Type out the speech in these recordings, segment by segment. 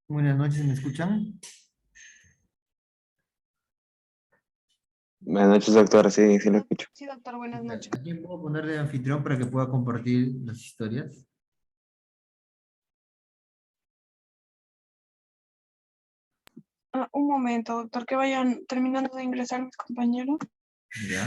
Buenas noches, ¿me escuchan? Buenas noches, doctor. Sí, sí lo escucho. Sí, doctor, ¿Qué buenas tal? noches. ¿A quién puedo poner de anfitrión para que pueda compartir las historias? Un momento, doctor, que vayan terminando de ingresar mis compañeros. Ya.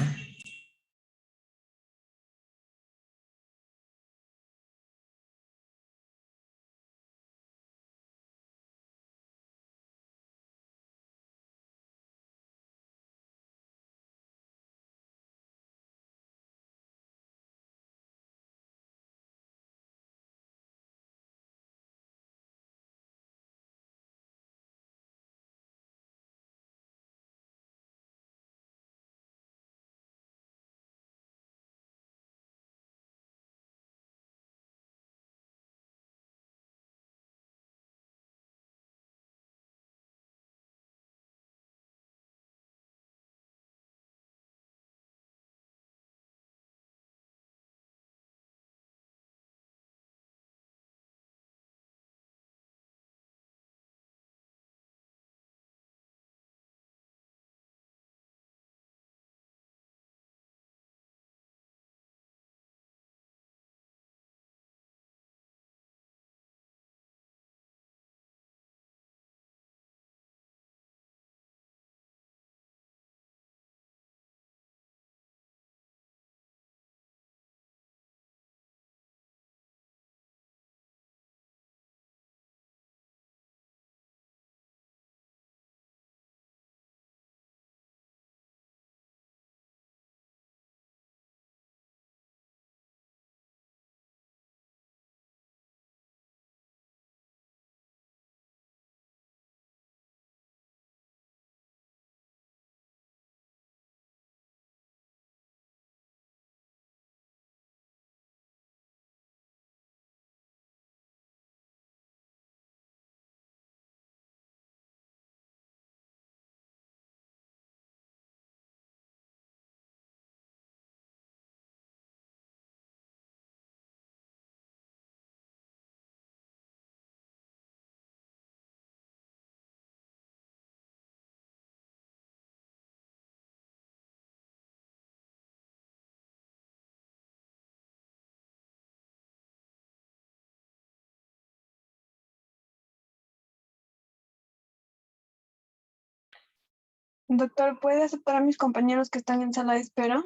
Doctor, ¿puede aceptar a mis compañeros que están en sala de espera?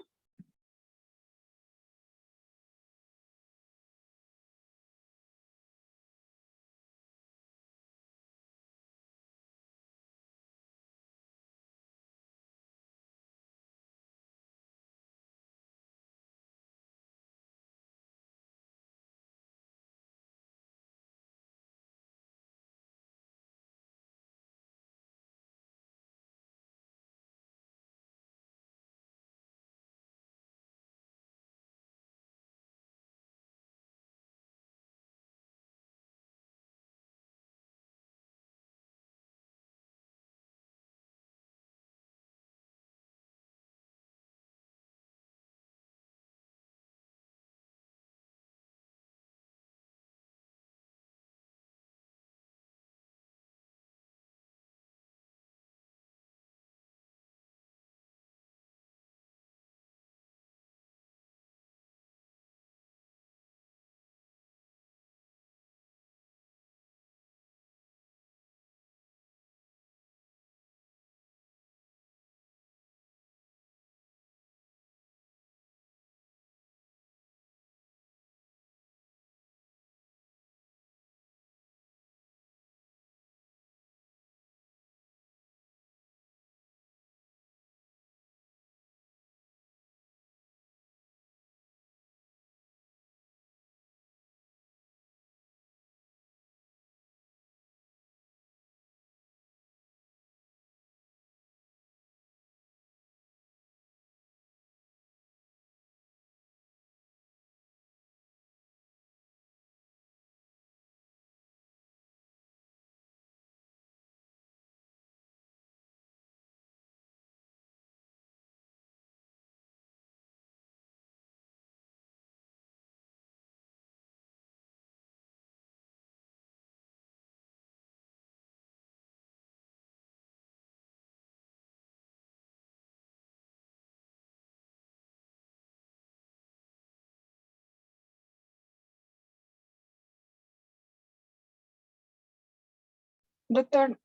Doctor,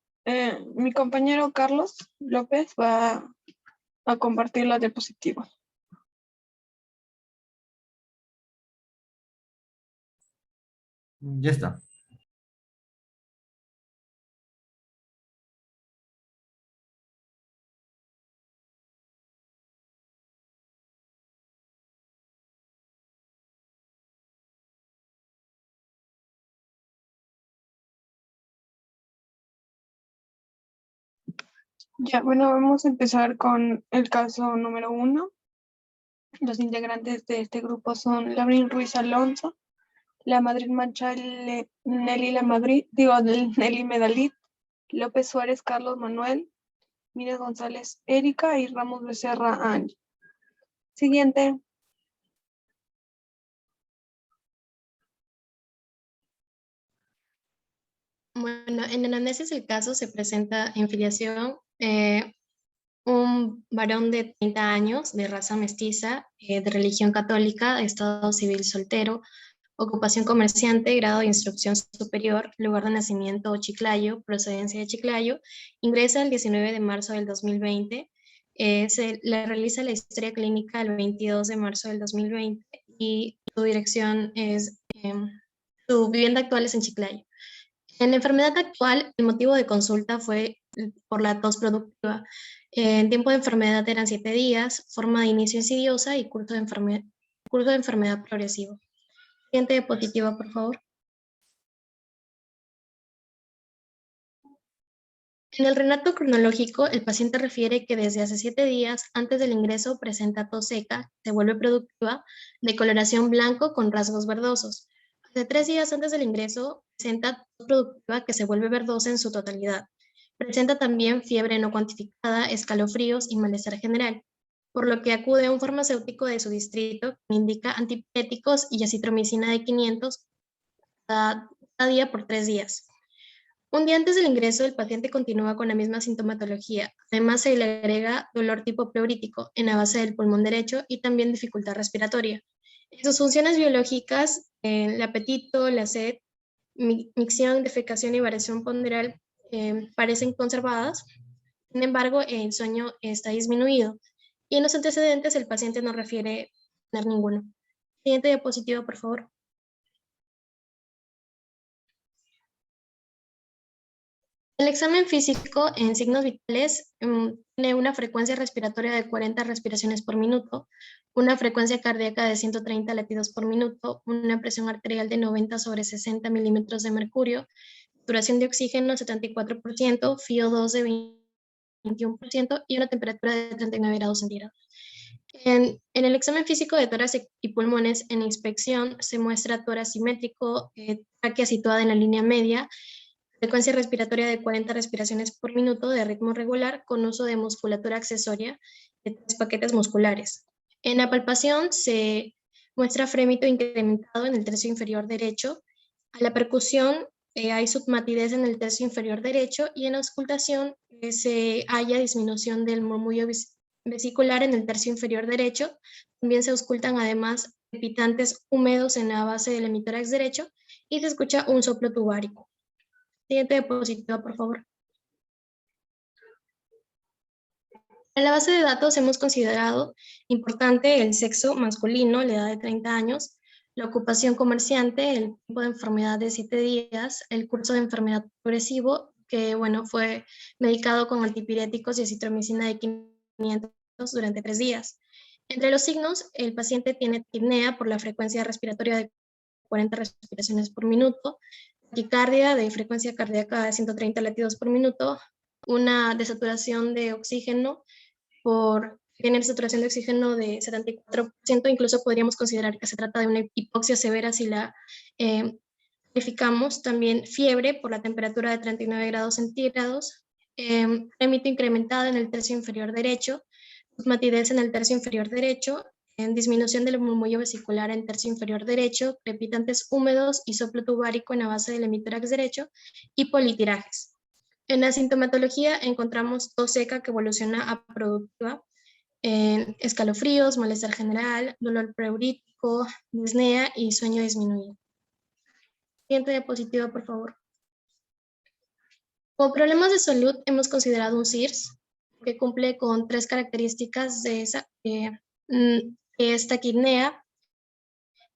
mi compañero Carlos López va a compartir la diapositiva. Ya está. Ya, bueno, vamos a empezar con el caso número 1. Los integrantes de este grupo son Laurín Ruiz Alonso, La Madrid Manchal Nelly La Madrid, Nelly Medalid, López Suárez Carlos Manuel, Mírez González Erika y Ramos Becerra Ángel. Siguiente. Bueno, en el análisis del caso se presenta en filiación un varón de 30 años, de raza mestiza, de religión católica, estado civil soltero, ocupación comerciante, grado de instrucción superior, lugar de nacimiento Chiclayo, procedencia de Chiclayo, ingresa el 19 de marzo del 2020, se le realiza la historia clínica el 22 de marzo del 2020 y su dirección es, su vivienda actual es en Chiclayo. En la enfermedad actual, el motivo de consulta fue por la tos productiva. En tiempo de enfermedad eran 7 días, forma de inicio insidiosa y curso de enfermedad progresivo. Siguiente diapositiva, por favor. En el relato cronológico, el paciente refiere que desde hace 7 días antes del ingreso presenta tos seca, se vuelve productiva, de coloración blanco con rasgos verdosos. Hace 3 días antes del ingreso presenta tos productiva que se vuelve verdosa en su totalidad. Presenta también fiebre no cuantificada, escalofríos y malestar general, por lo que acude a un farmacéutico de su distrito que indica antipiréticos y acitromicina de 500 cada día por 3 días. Un día antes del ingreso, el paciente continúa con la misma sintomatología. Además, se le agrega dolor tipo pleurítico en la base del pulmón derecho y también dificultad respiratoria. En sus funciones biológicas, el apetito, la sed, micción, defecación y variación ponderal parecen conservadas. Sin embargo, el sueño está disminuido. Y en los antecedentes, el paciente no refiere tener ninguno. Siguiente diapositiva, por favor. El examen físico en signos vitales tiene una frecuencia respiratoria de 40 respiraciones por minuto, una frecuencia cardíaca de 130 latidos por minuto, una presión arterial de 90 sobre 60 milímetros de mercurio, saturación de oxígeno 74%, FiO2 de 21% y una temperatura de 39 grados centígrados. En el examen físico de tórax y pulmones, en inspección se muestra tórax simétrico, tráquea situada en la línea media, frecuencia respiratoria de 40 respiraciones por minuto de ritmo regular con uso de musculatura accesoria de 3 paquetes musculares. En la palpación se muestra frémito incrementado en el tercio inferior derecho. A la percusión hay submatidez en el tercio inferior derecho y en la auscultación se halla disminución del murmullo vesicular en el tercio inferior derecho. También se auscultan además crepitantes húmedos en la base del hemitórax derecho y se escucha un soplo tubárico. Siguiente diapositiva, por favor. En la base de datos hemos considerado importante el sexo masculino, la edad de 30 años, la ocupación comerciante, el tiempo de enfermedad de 7 días, el curso de enfermedad progresivo, que bueno, fue medicado con antipiréticos y acitromicina de 500 durante 3 días. Entre los signos, el paciente tiene apnea por la frecuencia respiratoria de 40 respiraciones por minuto, taquicardia de frecuencia cardíaca de 130 latidos por minuto, una desaturación de oxígeno tiene saturación de oxígeno de 74%, incluso podríamos considerar que se trata de una hipoxia severa si la verificamos. También fiebre por la temperatura de 39 grados centígrados, frémito incrementado en el tercio inferior derecho, matidez en el tercio inferior derecho, en disminución del murmullo vesicular en tercio inferior derecho, crepitantes húmedos y soplo tubárico en la base del hemitórax derecho y politirajes. En la sintomatología encontramos tos seca que evoluciona a productiva, escalofríos, malestar general, dolor pleurítico, disnea y sueño disminuido. Siguiente diapositiva, por favor. Como problemas de salud hemos considerado un SIRS que cumple con 3 características de esa, que es taquipnea,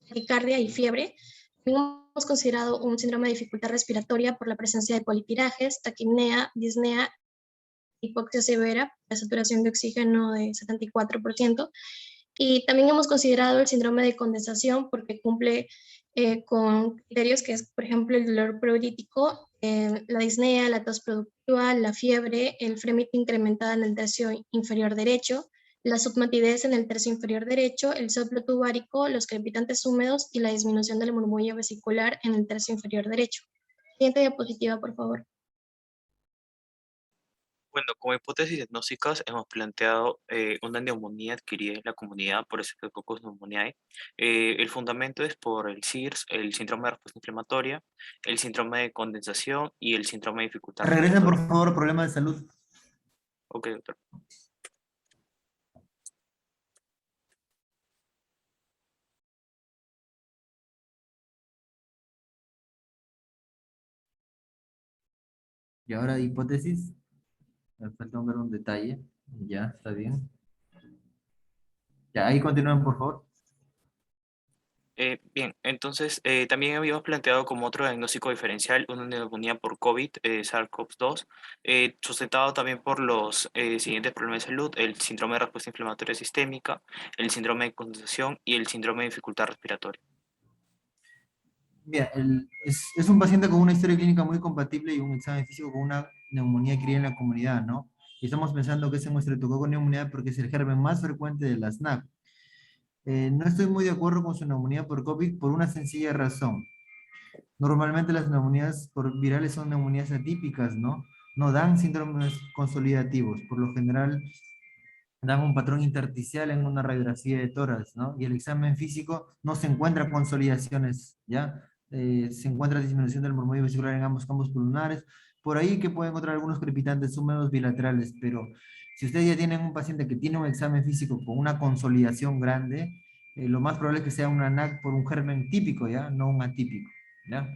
taquicardia y fiebre. También hemos considerado un síndrome de dificultad respiratoria por la presencia de polipirajes, taquipnea, disnea, hipoxia severa, la saturación de oxígeno de 74%. Y también hemos considerado el síndrome de condensación porque cumple con criterios que es, por ejemplo, el dolor pleurítico, la disnea, la tos productiva, la fiebre, el frémito incrementada en el tercio inferior derecho, la submatidez en el tercio inferior derecho, el soplo tubárico, los crepitantes húmedos y la disminución del murmullo vesicular en el tercio inferior derecho. Siguiente diapositiva, por favor. Bueno, como hipótesis diagnósticas hemos planteado una neumonía adquirida en la comunidad por Staphylococcus pneumoniae. El fundamento es por el SIRS, el síndrome de respuesta inflamatoria, el síndrome de condensación y el síndrome de dificultad Regresen, por respiratoria. favor, problemas de salud. Ok, doctor. Y ahora hipótesis. Me falta ver un detalle. Ya, está bien. Ya, ahí continúen, por favor. Bien, entonces también habíamos planteado como otro diagnóstico diferencial una neumonía por COVID, SARS-CoV-2, sustentado también por los siguientes problemas de salud: el síndrome de respuesta inflamatoria sistémica, el síndrome de condensación y el síndrome de dificultad respiratoria. Mira, es un paciente con una historia clínica muy compatible y un examen físico con una neumonía adquirida en la comunidad, ¿no? Y estamos pensando que es en Streptococcus neumonía porque es el germen más frecuente de las NAC. No estoy muy de acuerdo con su neumonía por COVID por una sencilla razón. Normalmente las neumonías por virales son neumonías atípicas, ¿no? No dan síndromes consolidativos. Por lo general dan un patrón intersticial en una radiografía de tórax, ¿no? Y el examen físico no se encuentra consolidaciones, ¿ya? Se encuentra disminución del murmullo vesicular en ambos campos pulmonares. Por ahí que pueden encontrar algunos crepitantes húmedos bilaterales, pero si ustedes ya tienen un paciente que tiene un examen físico con una consolidación grande, lo más probable es que sea una NAC por un germen típico, ¿ya? No un atípico, ¿ya?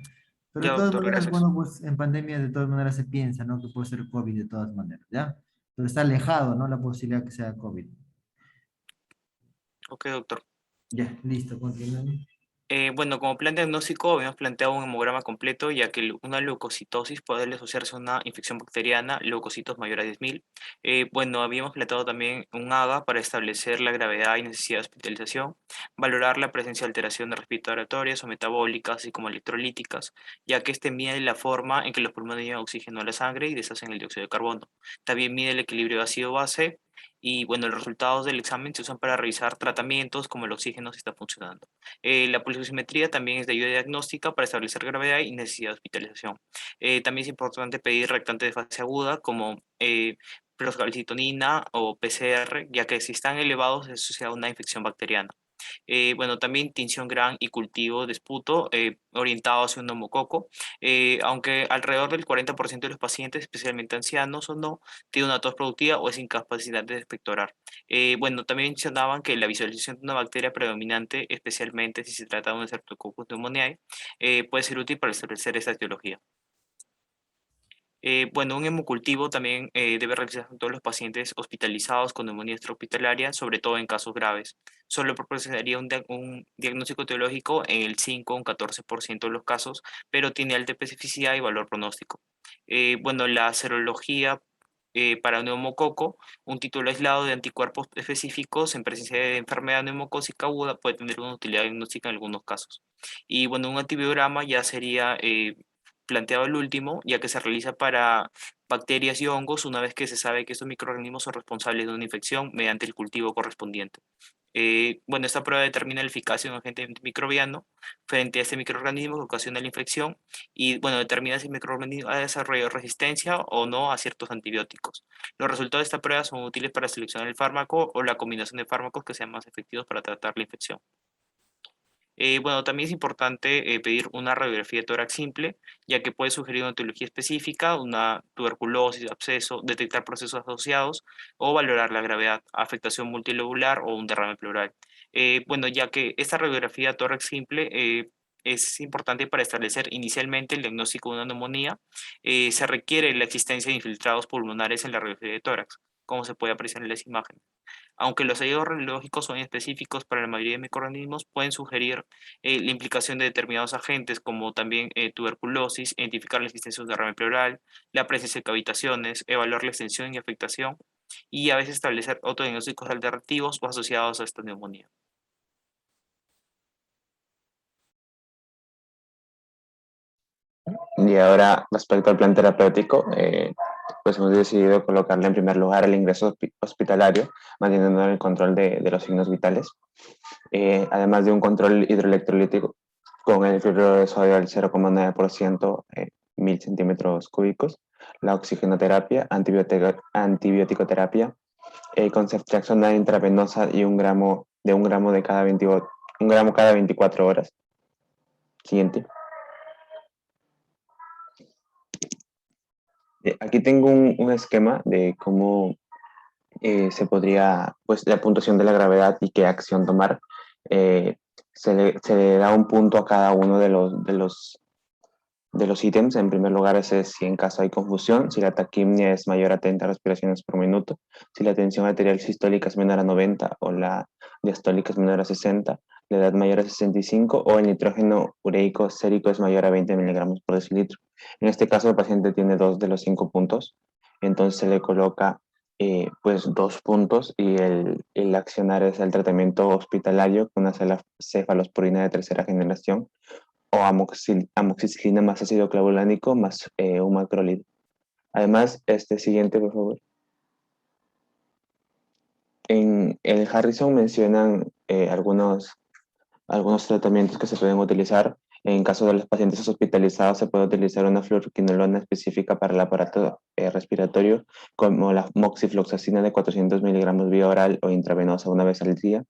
Pero Ya, de todas doctor, maneras, gracias. bueno, pues en pandemia de todas maneras se piensa, ¿no? Que puede ser COVID de todas maneras, ¿ya? Pero está alejado, ¿no? La posibilidad que sea COVID. Ok, doctor. Ya, listo, continúen. Bueno, como plan diagnóstico habíamos planteado un hemograma completo, ya que una leucocitosis puede asociarse a una infección bacteriana, leucocitos mayor a 10.000. Bueno, habíamos planteado también un AGA para establecer la gravedad y necesidad de hospitalización, valorar la presencia de alteraciones respiratorias o metabólicas, así como electrolíticas, ya que este mide la forma en que los pulmones llevan oxígeno a la sangre y deshacen el dióxido de carbono. También mide el equilibrio ácido-base. Y bueno, los resultados del examen se usan para revisar tratamientos como el oxígeno si está funcionando. La pulsimetría también es de ayuda diagnóstica para establecer gravedad y necesidad de hospitalización. También es importante pedir reactantes de fase aguda como procalcitonina o PCR, ya que si están elevados es asociado a una infección bacteriana. Bueno, también tinción gran y cultivo de esputo orientado hacia un neumococo, aunque alrededor del 40% de los pacientes, especialmente ancianos o no, tiene una tos productiva o es incapacidad de expectorar. Bueno, también mencionaban que la visualización de una bacteria predominante, especialmente si se trata de un Streptococcus pneumoniae, puede ser útil para establecer esta etiología. Bueno, un hemocultivo también debe realizarse en todos los pacientes hospitalizados con neumonía extrahospitalaria, sobre todo en casos graves. Solo proporcionaría un diagnóstico etiológico en el 5 o un 14% de los casos, pero tiene alta especificidad y valor pronóstico. Bueno, la serología para neumococo, un título aislado de anticuerpos específicos en presencia de enfermedad neumocócica aguda puede tener una utilidad diagnóstica en algunos casos. Y bueno, un antibiograma ya sería planteado el último, ya que se realiza para bacterias y hongos una vez que se sabe que estos microorganismos son responsables de una infección mediante el cultivo correspondiente. Bueno, esta prueba determina la eficacia de un agente antimicrobiano frente a este microorganismo que ocasiona la infección y, bueno, determina si el microorganismo ha desarrollado resistencia o no a ciertos antibióticos. Los resultados de esta prueba son útiles para seleccionar el fármaco o la combinación de fármacos que sean más efectivos para tratar la infección. Bueno, también es importante pedir una radiografía de tórax simple, ya que puede sugerir una etiología específica, una tuberculosis, absceso, detectar procesos asociados o valorar la gravedad, afectación multilobular o un derrame pleural. Bueno, ya que esta radiografía de tórax simple es importante para establecer inicialmente el diagnóstico de una neumonía. Se requiere la existencia de infiltrados pulmonares en la radiografía de tórax, como se puede apreciar en las imágenes. Aunque los hallazgos radiológicos son específicos para la mayoría de microorganismos, pueden sugerir la implicación de determinados agentes, como también tuberculosis, identificar la existencia de un derrame pleural, la presencia de cavitaciones, evaluar la extensión y afectación, y a veces establecer autodiagnósticos alternativos o asociados a esta neumonía. Y ahora, respecto al plan terapéutico, pues hemos decidido colocarle en primer lugar el ingreso hospitalario, manteniendo el control de los signos vitales, además de un control hidroelectrolítico con el fluoruro de sodio al 0,9%, 1000 centímetros cúbicos, la oxigenoterapia, antibiótico-terapia, con ceftriaxona intravenosa y un gramo de cada 24 horas. Siguiente. Aquí tengo un esquema de cómo se podría, pues la puntuación de la gravedad y qué acción tomar. Se le da un punto a cada uno de los ítems. En primer lugar, ese es si en caso hay confusión, si la taquimia es mayor a 30 respiraciones por minuto, si la tensión arterial sistólica es menor a 90 o la diastólica es menor a 60, la edad mayor a 65 o el nitrógeno ureico sérico es mayor a 20 miligramos por decilitro. En este caso, el paciente tiene 2 de los 5 puntos, entonces se le coloca pues 2 puntos y el accionar es el tratamiento hospitalario con una cefalosporina de tercera generación o amoxicilina más ácido clavulánico más un macrolide. Además, siguiente, por favor. En el Harrison mencionan algunos tratamientos que se pueden utilizar. En caso de los pacientes hospitalizados, se puede utilizar una fluoroquinolona específica para el aparato respiratorio, como la moxifloxacina de 400 miligramos vía oral o intravenosa una vez al día,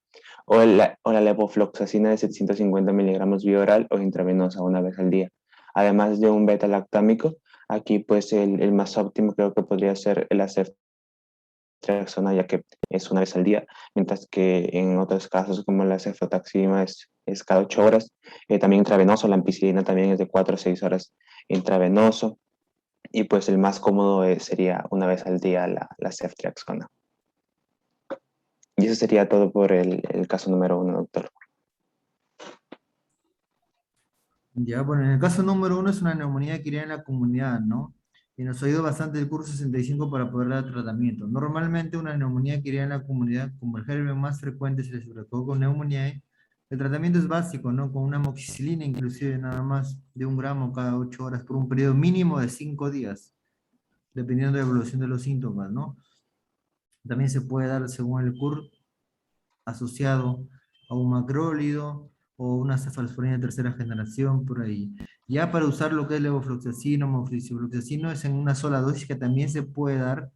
o la levofloxacina de 750 miligramos vía oral o intravenosa una vez al día. Además de un beta-lactámico, aquí pues el más óptimo creo que podría ser el ceftriaxona, ya que es una vez al día, mientras que en otros casos como la cefotaxima es cada 8 horas, también intravenoso, la ampicilina también es de 4 a 6 horas intravenoso, y pues el más cómodo sería una vez al día la ceftriaxona. Y eso sería todo por el caso número 1, doctor. Ya, bueno, en el caso número 1 es una neumonía que iría en la comunidad, ¿no? Y nos ha ido bastante el curso 65 para poder dar tratamiento. Normalmente una neumonía que iría en la comunidad, como el germen más frecuente es el Staphylococcus pneumoniae, el tratamiento es básico, ¿no? Con una amoxicilina, inclusive nada más de 1 gramo cada 8 horas por un periodo mínimo de 5 días, dependiendo de la evolución de los síntomas, ¿no? También se puede dar, según el CUR, asociado a un macrólido o una cefalosporina de tercera generación, por ahí. Ya para usar lo que es levofloxacino, mofloxacino es en una sola dosis que también se puede dar,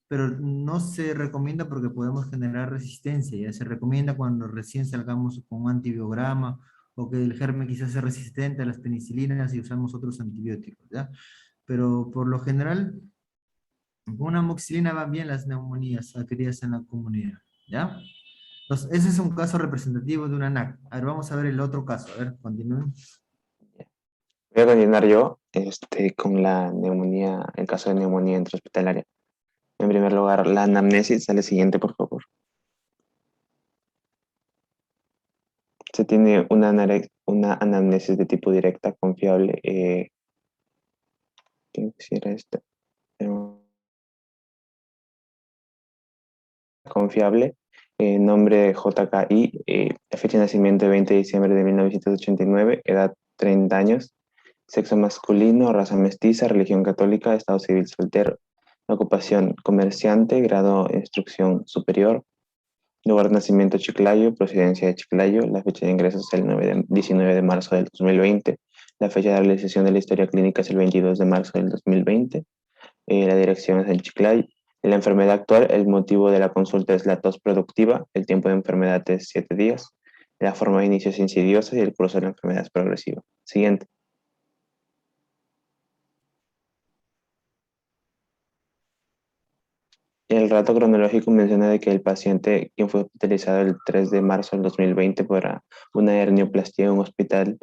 pero no se recomienda porque podemos generar resistencia. Ya se recomienda cuando recién salgamos con un antibiograma o que el germen quizás sea resistente a las penicilinas y usamos otros antibióticos, ¿ya? Pero por lo general, con una amoxicilina van bien las neumonías adquiridas en la comunidad, ¿ya? Entonces, ese es un caso representativo de una NAC. A ver, vamos a ver el otro caso. A ver, continúen. Voy a continuar yo con la neumonía, el caso de neumonía intrahospitalaria. En primer lugar, la anamnesis. Sale siguiente, por favor. Se tiene una anamnesis de tipo directa, confiable. ¿Quién quisiera esta? Confiable. Nombre JKI. Fecha de nacimiento 20 de diciembre de 1989. Edad 30 años. Sexo masculino, raza mestiza, religión católica, estado civil soltero. Ocupación comerciante, grado instrucción superior. Lugar de nacimiento Chiclayo, procedencia de Chiclayo. La fecha de ingreso es el 19 de marzo del 2020. La fecha de realización de la historia clínica es el 22 de marzo del 2020. La dirección es en Chiclayo. La enfermedad actual, el motivo de la consulta es la tos productiva. El tiempo de enfermedad es 7 días. La forma de inicio es insidiosa y el curso de la enfermedad es progresivo. Siguiente. El relato cronológico menciona de que el paciente, quien fue hospitalizado el 3 de marzo del 2020 por una hernioplastia en un hospital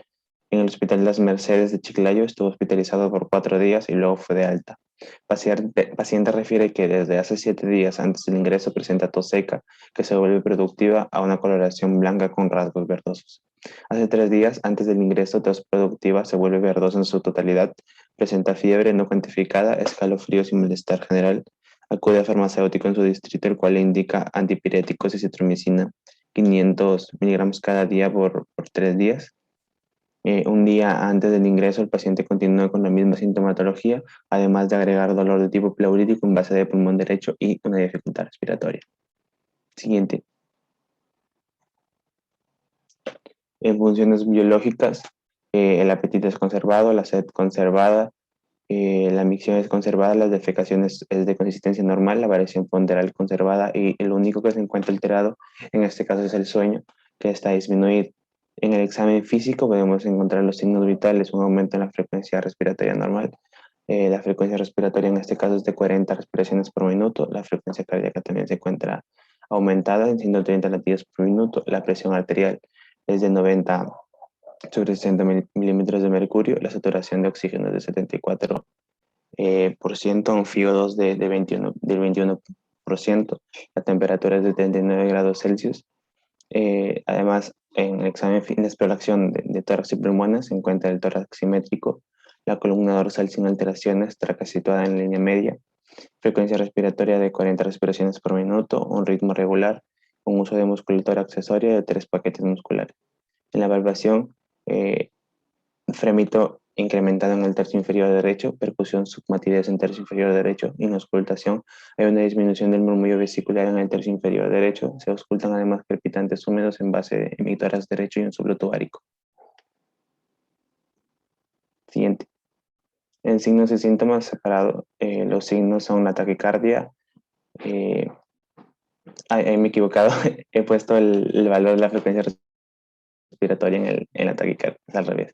en el Hospital Las Mercedes de Chiclayo, estuvo hospitalizado por 4 días y luego fue de alta. Paciente refiere que desde hace 7 días antes del ingreso presenta tos seca, que se vuelve productiva a una coloración blanca con rasgos verdosos. Hace 3 días antes del ingreso, tos productiva se vuelve verdosa en su totalidad, presenta fiebre no cuantificada, escalofríos y malestar general. Acude a farmacéutico en su distrito, el cual le indica antipiréticos y citromicina 500 miligramos cada día por 3 días. Un día antes del ingreso, el paciente continúa con la misma sintomatología, además de agregar dolor de tipo pleurítico en base de pulmón derecho y una dificultad respiratoria. Siguiente. En funciones biológicas, el apetito es conservado, la sed conservada, la micción es conservada, las defecaciones es de consistencia normal, la variación ponderal conservada y el único que se encuentra alterado en este caso es el sueño, que está disminuido. En el examen físico podemos encontrar los signos vitales, un aumento en la frecuencia respiratoria normal. La frecuencia respiratoria en este caso es de 40 respiraciones por minuto. La frecuencia cardíaca también se encuentra aumentada en 130 latidos por minuto. La presión arterial es de 90 sobre 60 milímetros de mercurio. La saturación de oxígeno es de 74%, en FiO2 del 21%. La temperatura es de 39 grados Celsius. Además, en el examen de exploración de tórax y pulmones se encuentra el tórax simétrico, la columna dorsal sin alteraciones, tráquea situada en línea media, frecuencia respiratoria de 40 respiraciones por minuto, un ritmo regular, un uso de musculatura accesoria de 3 paquetes musculares. En la evaluación, frémito incrementado en el tercio inferior derecho, percusión submatidez en tercio inferior derecho, y en auscultación hay una disminución del murmullo vesicular en el tercio inferior derecho. Se auscultan además crepitantes húmedos en base de emisoras derecho y un sublo tubárico. Siguiente. En signos y síntomas separados, los signos son la taquicardia. Ahí me he equivocado, he puesto el valor de la frecuencia respiratoria en la taquicardia, es al revés.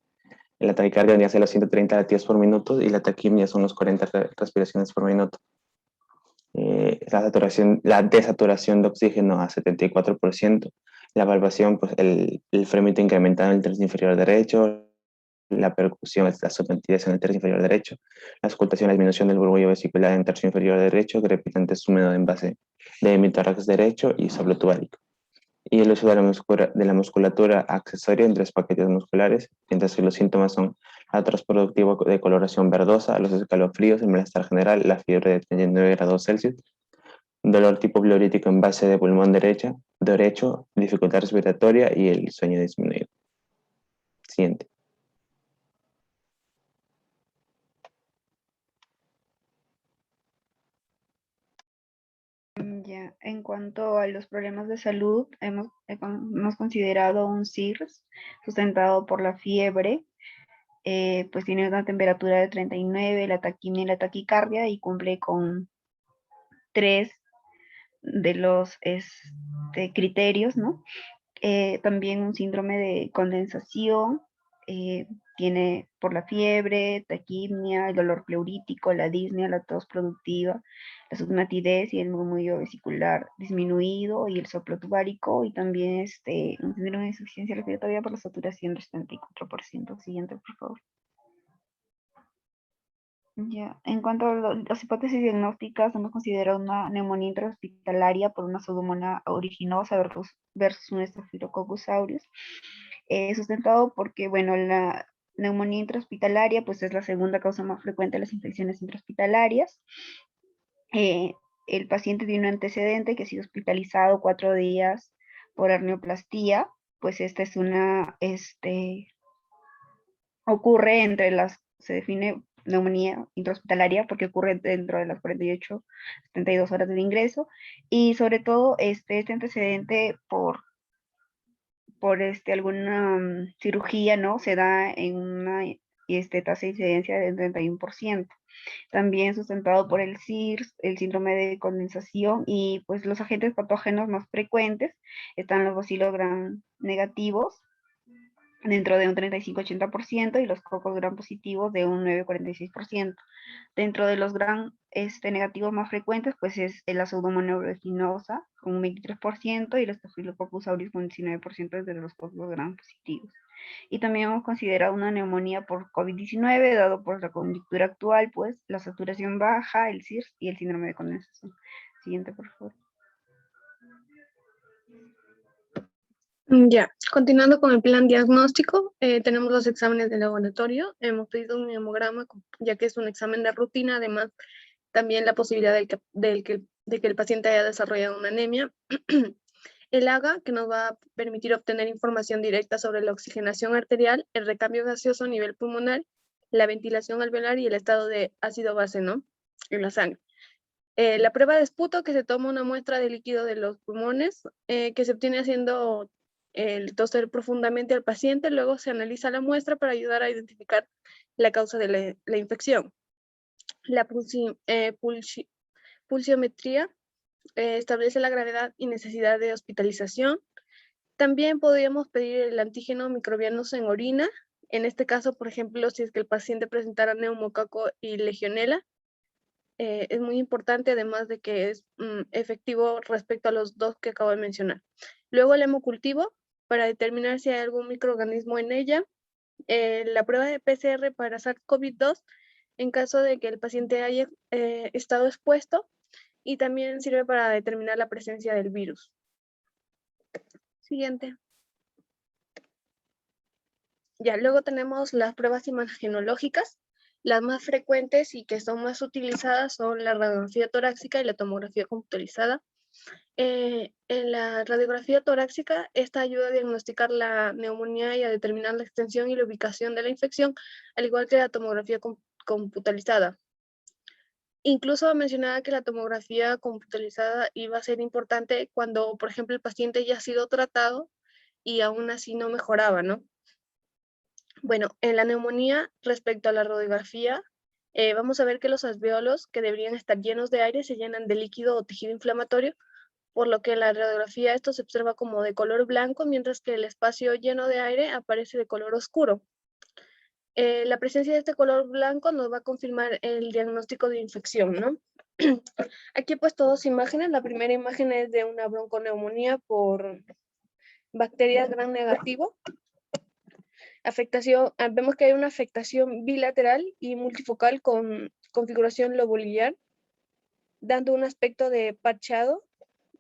La taquicardia vendría a ser los 130 latidos por minuto y la taquimia son los 40 respiraciones por minuto. La desaturación de oxígeno a 74%. La valvación, pues el frémito incrementado en el tercio inferior derecho. La percusión es la submatidez en el tercio inferior derecho. La auscultación, la disminución del burbullo vesicular en el tercio inferior derecho. Crepitantes húmedos en base de hemitórax derecho y soplo tubárico. Y el uso de la musculatura accesoria en 3 paquetes musculares, mientras que los síntomas son atroz productivo de coloración verdosa, los escalofríos, el malestar general, la fiebre de 39 grados Celsius, dolor tipo pleurítico en base de pulmón derecho, dificultad respiratoria y el sueño disminuido. Siguiente. Ya, en cuanto a los problemas de salud, hemos considerado un SIRS sustentado por la fiebre, pues tiene una temperatura de 39, la taquimia y la taquicardia y cumple con 3 de los criterios, ¿no? También un síndrome de condensación, tiene por la fiebre, taquimia, el dolor pleurítico, la disnea, la tos productiva, la submatidez y el murmullo vesicular disminuido y el soplo tubárico, y también un síndrome de insuficiencia respiratoria por la saturación del 74%. Siguiente, por favor. Ya, en cuanto a las hipótesis diagnósticas, hemos considerado una neumonía intrahospitalaria por una pseudomonas aeruginosa versus un Staphylococcus aureus, sustentado porque, bueno, la neumonía intrahospitalaria pues es la segunda causa más frecuente de las infecciones intrahospitalarias. El paciente tiene un antecedente que ha sido hospitalizado 4 días por hernioplastia, pues esta es una, ocurre se define neumonía intrahospitalaria porque ocurre dentro de las 48, 72 horas del ingreso, y sobre todo este antecedente por alguna cirugía, ¿no? Se da en una tasa de incidencia del 31%. También sustentado por el SIRS, el síndrome de condensación, y pues los agentes patógenos más frecuentes están los bacilos gram negativos, dentro de un 35-80%, y los cocos gram positivos de un 9-46%. Dentro de los gram negativos más frecuentes, pues es la pseudomonas aeruginosa con un 23%, y el Staphylococcus aureus con 19% de los cocos gram positivos. Y también hemos considerado una neumonía por COVID-19, dado por la coyuntura actual, pues la saturación baja, el CIRS y el síndrome de condensación. Siguiente, por favor. Ya, continuando con el plan diagnóstico, tenemos los exámenes de laboratorio. Hemos pedido un hemograma, ya que es un examen de rutina, además también la posibilidad de que el paciente haya desarrollado una anemia. El AGA, que nos va a permitir obtener información directa sobre la oxigenación arterial, el recambio gaseoso a nivel pulmonar, la ventilación alveolar y el estado de ácido base, ¿no?, en la sangre. La prueba de esputo, que se toma una muestra de líquido de los pulmones, que se obtiene haciendo el toser profundamente al paciente, luego se analiza la muestra para ayudar a identificar la causa de la infección. La pulsiometría establece la gravedad y necesidad de hospitalización. También podríamos pedir el antígeno microbiano en orina, en este caso, por ejemplo, si es que el paciente presentara neumococo y legionela. Es muy importante, además de que es efectivo respecto a los dos que acabo de mencionar. Luego el hemocultivo, para determinar si hay algún microorganismo en ella. La prueba de PCR para SARS-CoV-2, en caso de que el paciente haya estado expuesto, y también sirve para determinar la presencia del virus. Siguiente. Ya, luego tenemos las pruebas imagenológicas. Las más frecuentes y que son más utilizadas son la radiografía torácica y la tomografía computarizada. En la radiografía torácica, esta ayuda a diagnosticar la neumonía y a determinar la extensión y la ubicación de la infección, al igual que la tomografía computarizada. Incluso mencionaba que la tomografía computarizada iba a ser importante cuando, por ejemplo, el paciente ya ha sido tratado y aún así no mejoraba, ¿no? Bueno, en la neumonía, respecto a la radiografía, vamos a ver que los alvéolos, que deberían estar llenos de aire, se llenan de líquido o tejido inflamatorio, por lo que en la radiografía esto se observa como de color blanco, mientras que el espacio lleno de aire aparece de color oscuro. La presencia de este color blanco nos va a confirmar el diagnóstico de infección, ¿no? Aquí he puesto dos imágenes. La primera imagen es de una bronconeumonía por bacterias gram negativo. Vemos que hay una afectación bilateral y multifocal con configuración lobulillar, dando un aspecto de parchado,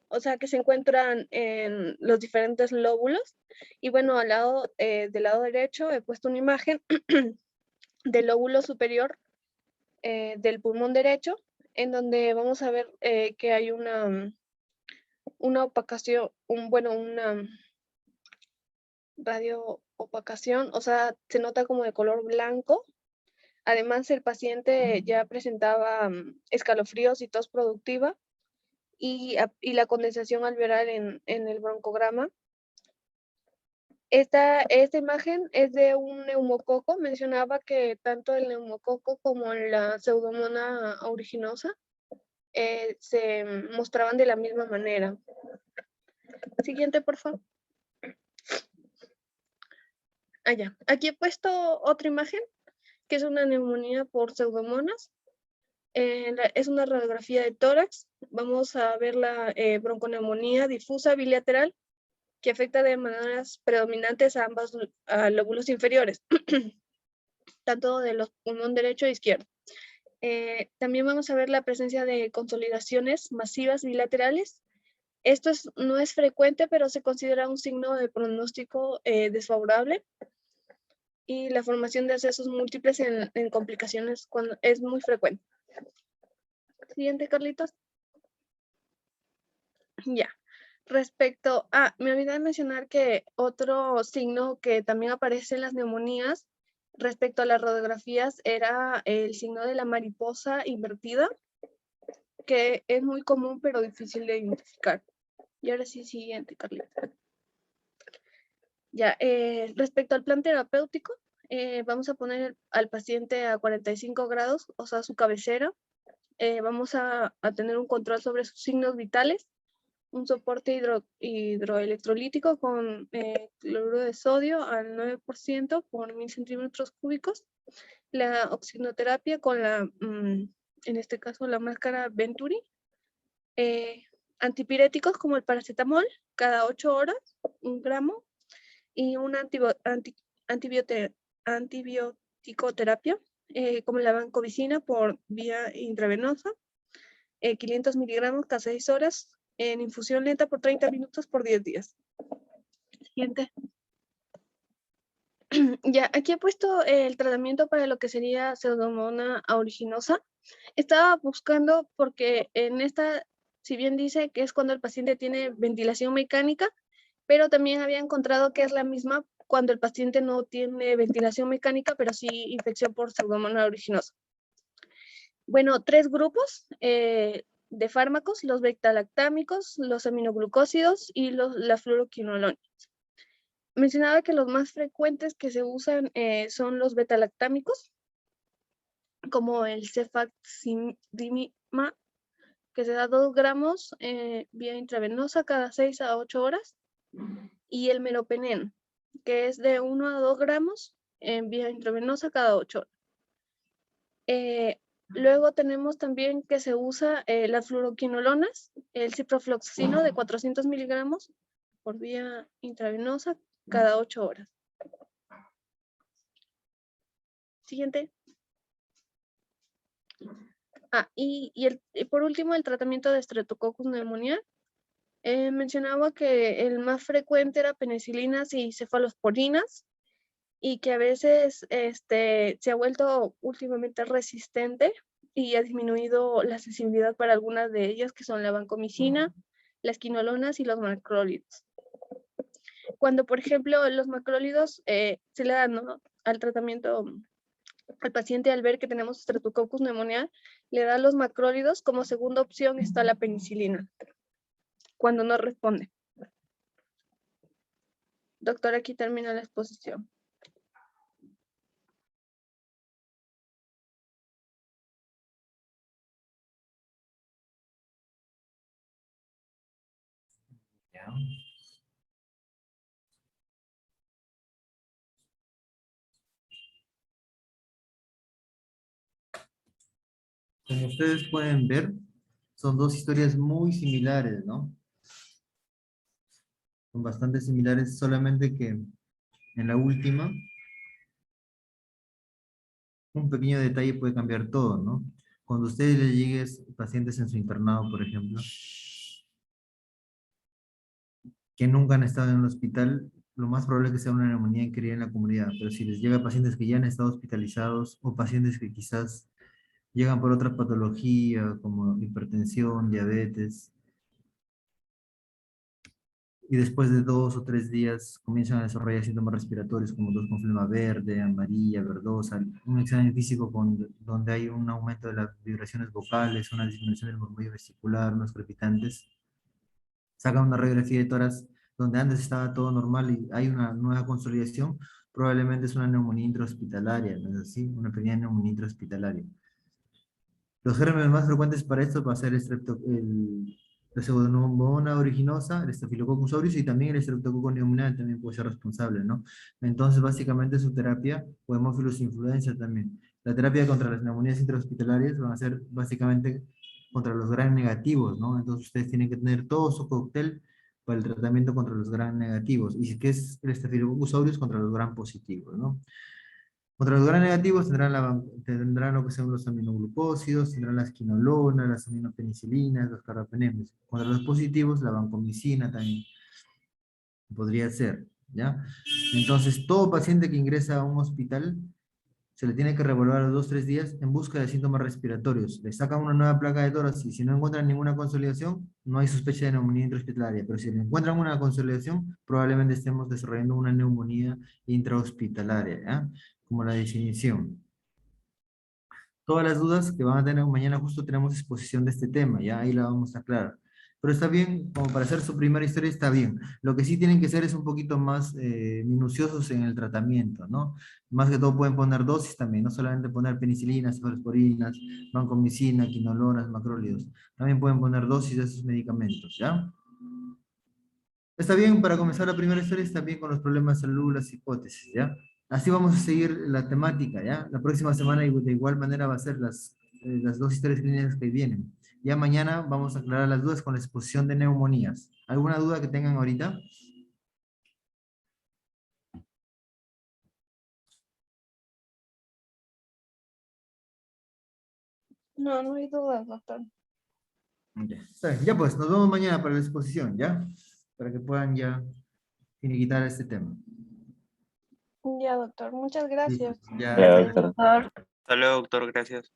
o sea que se encuentran en los diferentes lóbulos. Y bueno, del lado derecho he puesto una imagen del lóbulo superior del pulmón derecho, en donde vamos a ver que hay una opacación, una radio-opacación, o sea, se nota como de color blanco. Además, el paciente ya presentaba escalofríos y tos productiva y la condensación alveolar en el broncograma. Esta imagen es de un neumococo. Mencionaba que tanto el neumococo como la pseudomonas aeruginosa se mostraban de la misma manera. Siguiente, por favor. Allá. Aquí he puesto otra imagen, que es una neumonía por pseudomonas. Es una radiografía de tórax. Vamos a ver la bronconeumonía difusa bilateral, que afecta de maneras predominantes a ambos lóbulos inferiores, tanto de los pulmón derecho e izquierdo. También vamos a ver la presencia de consolidaciones masivas bilaterales. Esto no es frecuente, pero se considera un signo de pronóstico desfavorable. Y la formación de abscesos múltiples en complicaciones es muy frecuente. Siguiente, Carlitos. Ya. Respecto a, me olvidé de mencionar que otro signo que también aparece en las neumonías respecto a las radiografías era el signo de la mariposa invertida, que es muy común pero difícil de identificar. Y ahora sí, siguiente, Carlita. Ya, respecto al plan terapéutico, vamos a poner al paciente a 45 grados, o sea, su cabecera. Vamos a tener un control sobre sus signos vitales, un soporte hidroelectrolítico con cloruro de sodio al 9% por 1000 centímetros cúbicos, la oxigenoterapia con en este caso la máscara Venturi, antipiréticos como el paracetamol cada 8 horas, 1 gramo, y un antibioticoterapia, como la vancomicina por vía intravenosa, 500 miligramos cada 6 horas, en infusión lenta por 30 minutos por 10 días. Siguiente. Ya, aquí he puesto el tratamiento para lo que sería Pseudomonas aeruginosa. Estaba buscando porque en esta, si bien dice que es cuando el paciente tiene ventilación mecánica, pero también había encontrado que es la misma cuando el paciente no tiene ventilación mecánica, pero sí infección por Pseudomonas aeruginosa. Bueno, 3 grupos de fármacos, los beta-lactámicos, los aminoglucósidos y la fluoroquinolonas. Mencionaba que los más frecuentes que se usan son los beta-lactámicos, como el cefaximima, que se da 2 gramos vía intravenosa cada 6 a 8 horas, y el meropenem, que es de 1 a 2 gramos en vía intravenosa cada 8 horas. Luego tenemos también que se usa las fluoroquinolonas, el ciprofloxacino de 400 miligramos por vía intravenosa cada 8 horas. Siguiente. Y por último, el tratamiento de Streptococcus pneumoniae. Mencionaba que el más frecuente era penicilinas y cefalosporinas, y que a veces se ha vuelto últimamente resistente y ha disminuido la sensibilidad para algunas de ellas, que son la vancomicina, las quinolonas y los macrólidos. Cuando, por ejemplo, los macrólidos se le dan, ¿no?, al tratamiento al paciente, al ver que tenemos Streptococcus pneumoniae, le da los macrólidos. Como segunda opción está la penicilina, cuando no responde. Doctor, aquí termina la exposición. Ya. Como ustedes pueden ver, son 2 historias muy similares, ¿no? Son bastante similares, solamente que en la última, un pequeño detalle puede cambiar todo, ¿no? Cuando a ustedes les lleguen pacientes en su internado, por ejemplo, que nunca han estado en un hospital, lo más probable es que sea una neumonía adquirida en la comunidad. Pero si les llega pacientes que ya han estado hospitalizados o pacientes que quizás llegan por otra patología como hipertensión, diabetes, y después de 2 o 3 días comienzan a desarrollar síntomas respiratorios como tos con flema verde, amarilla, verdosa, un examen físico donde hay un aumento de las vibraciones vocales, una disminución del murmullo vestibular, unos crepitantes, sacan una radiografía de tórax donde antes estaba todo normal y hay una nueva consolidación, probablemente es una neumonía intrahospitalaria, ¿no es así? Una pequeña neumonía intrahospitalaria. Los gérmenes más frecuentes para esto va a ser la Pseudomonas aeruginosa, el Staphylococcus aureus, y también el Streptococcus pneumoniae también puede ser responsable, ¿no? Entonces, básicamente su terapia, o Haemophilus influenza también. La terapia contra las neumonías intrahospitalarias van a ser básicamente contra los gram negativos, ¿no? Entonces ustedes tienen que tener todo su cóctel para el tratamiento contra los gram negativos. Y si que es el Staphylococcus aureus contra los gram positivos, ¿no? Contra los gram negativos tendrán lo que son los aminoglucósidos, tendrán las quinolonas, las aminopenicilinas, los carbapenemes. Contra los positivos, la vancomicina también podría ser, ¿ya? Entonces, todo paciente que ingresa a un hospital se le tiene que revolver a los 2 o 3 días en busca de síntomas respiratorios. Le sacan una nueva placa de tórax y si no encuentran ninguna consolidación, no hay sospecha de neumonía intrahospitalaria. Pero si le encuentran una consolidación, probablemente estemos desarrollando una neumonía intrahospitalaria, ¿ya? Como la definición. Todas las dudas que van a tener mañana, justo tenemos exposición de este tema, ya ahí la vamos a aclarar. Pero está bien, como para hacer su primera historia está bien. Lo que sí tienen que ser es un poquito más minuciosos en el tratamiento, ¿no? Más que todo pueden poner dosis también, no solamente poner penicilinas, cefalosporinas, vancomicina, quinolonas, macrólidos. También pueden poner dosis de esos medicamentos, ¿ya? Está bien, para comenzar la primera historia, está bien con los problemas de salud, las hipótesis, ¿ya? Así vamos a seguir la temática, ¿ya? La próxima semana de igual manera va a ser las 2 historias clínicas que vienen. Ya mañana vamos a aclarar las dudas con la exposición de neumonías. ¿Alguna duda que tengan ahorita? No, no hay dudas, doctor. Ya, está bien. Ya pues, nos vemos mañana para la exposición, ¿ya? Para que puedan ya finiquitar este tema. Ya, doctor. Muchas Listo. gracias. Ya, Ya, hasta doctor. Doctor, Hasta luego, doctor. Gracias.